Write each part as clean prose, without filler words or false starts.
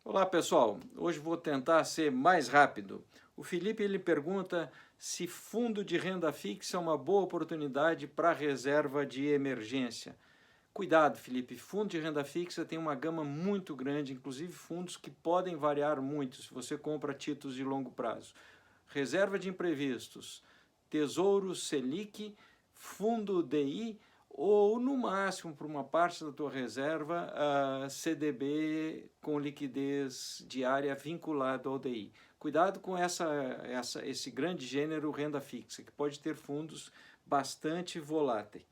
Olá pessoal, hoje vou tentar ser mais rápido. O Felipe ele pergunta se fundo de renda fixa é uma boa oportunidade para reserva de emergência. Cuidado, Felipe, fundo de renda fixa tem uma gama muito grande, inclusive fundos que podem variar muito se você compra títulos de longo prazo. Reserva de imprevistos, Tesouro Selic, fundo DI ou no máximo para uma parte da tua reserva CDB com liquidez diária vinculado ao DI. Cuidado com esse grande gênero renda fixa, que pode ter fundos bastante voláteis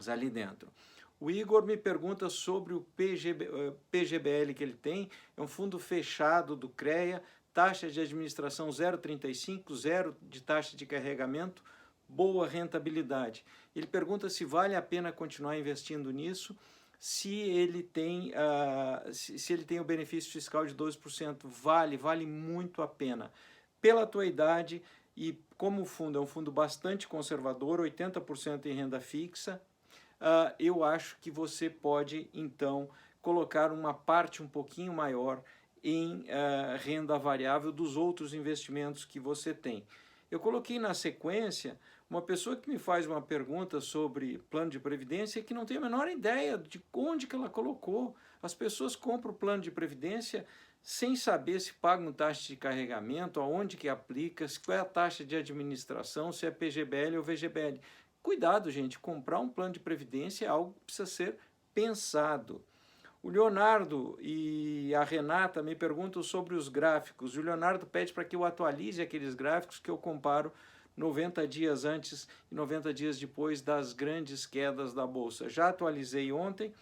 ali dentro. O Igor me pergunta sobre o PGBL que ele tem, é um fundo fechado do CREA, taxa de administração 0,35, zero de taxa de carregamento, boa rentabilidade. Ele pergunta se vale a pena continuar investindo nisso, se ele tem o benefício fiscal de 12%. Vale muito a pena. Pela tua idade e como o fundo é um fundo bastante conservador, 80% em renda fixa, eu acho que você pode, então, colocar uma parte um pouquinho maior em renda variável dos outros investimentos que você tem. Eu coloquei na sequência uma pessoa que me faz uma pergunta sobre plano de previdência que não tem a menor ideia de onde que ela colocou. As pessoas compram o plano de previdência sem saber se pagam taxa de carregamento, aonde que aplica, qual é a taxa de administração, se é PGBL ou VGBL. Cuidado, gente, comprar um plano de previdência é algo que precisa ser pensado. O Leonardo e a Renata me perguntam sobre os gráficos. O Leonardo pede para que eu atualize aqueles gráficos que eu comparo 90 dias antes e 90 dias depois das grandes quedas da Bolsa. Já atualizei ontem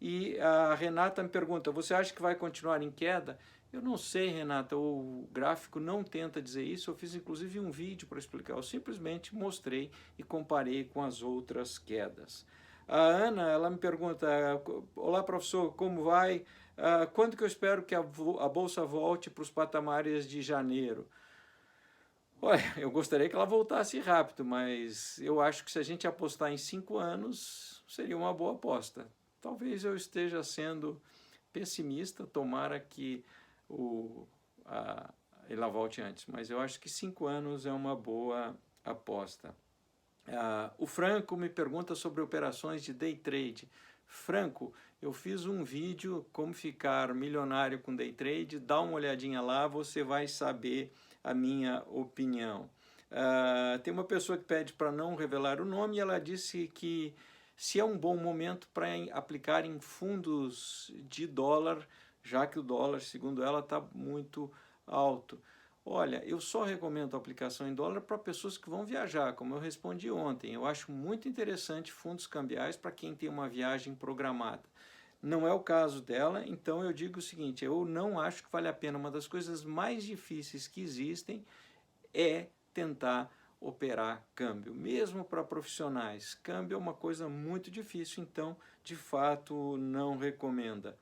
e a Renata me pergunta, você acha que vai continuar em queda? Eu não sei, Renata, o gráfico não tenta dizer isso, eu fiz inclusive um vídeo para explicar, eu simplesmente mostrei e comparei com as outras quedas. A Ana, ela me pergunta, olá professor, como vai? Quando que eu espero que a Bolsa volte para os patamares de janeiro? Olha, eu gostaria que ela voltasse rápido, mas eu acho que se a gente apostar em 5 anos, seria uma boa aposta. Talvez eu esteja sendo pessimista, tomara que ela volte antes, mas eu acho que 5 anos é uma boa aposta. O Franco me pergunta sobre operações de day trade. Franco, eu fiz um vídeo como ficar milionário com day trade, dá uma olhadinha lá, você vai saber a minha opinião. Tem uma pessoa que pede para não revelar o nome e ela disse que se é um bom momento para aplicar em fundos de dólar, já que o dólar, segundo ela, está muito alto. Olha, eu só recomendo a aplicação em dólar para pessoas que vão viajar, como eu respondi ontem. Eu acho muito interessante fundos cambiais para quem tem uma viagem programada. Não é o caso dela, então eu digo o seguinte, eu não acho que vale a pena. Uma das coisas mais difíceis que existem é tentar operar câmbio, mesmo para profissionais. Câmbio é uma coisa muito difícil, então, de fato, não recomendo.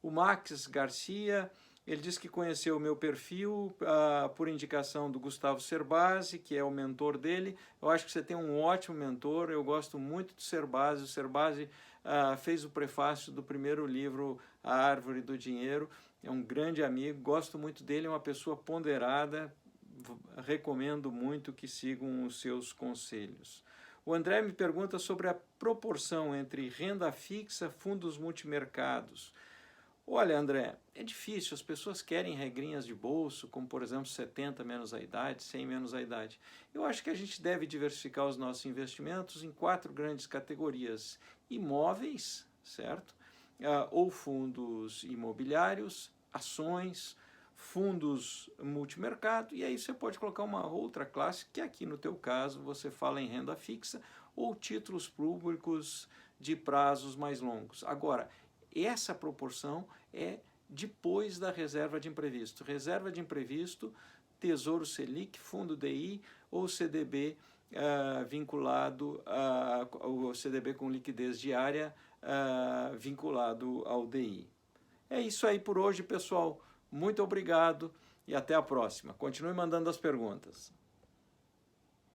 O Max Garcia, ele disse que conheceu o meu perfil por indicação do Gustavo Cerbasi, que é o mentor dele. Eu acho que você tem um ótimo mentor, eu gosto muito do Cerbasi. O Cerbasi fez o prefácio do primeiro livro, A Árvore do Dinheiro. É um grande amigo, gosto muito dele, é uma pessoa ponderada, recomendo muito que sigam os seus conselhos. O André me pergunta sobre a proporção entre renda fixa e fundos multimercados. Olha, André, é difícil, as pessoas querem regrinhas de bolso, como por exemplo 70 menos a idade, 100 menos a idade. Eu acho que a gente deve diversificar os nossos investimentos em 4 grandes categorias. Imóveis, certo? Ou fundos imobiliários, ações, fundos multimercado, e aí você pode colocar uma outra classe, que aqui no teu caso você fala em renda fixa, ou títulos públicos de prazos mais longos. Agora, essa proporção é depois da reserva de imprevisto. Reserva de imprevisto, Tesouro Selic, Fundo DI ou CDB vinculado ao CDB com liquidez diária vinculado ao DI. É isso aí por hoje, pessoal. Muito obrigado e até a próxima. Continue mandando as perguntas.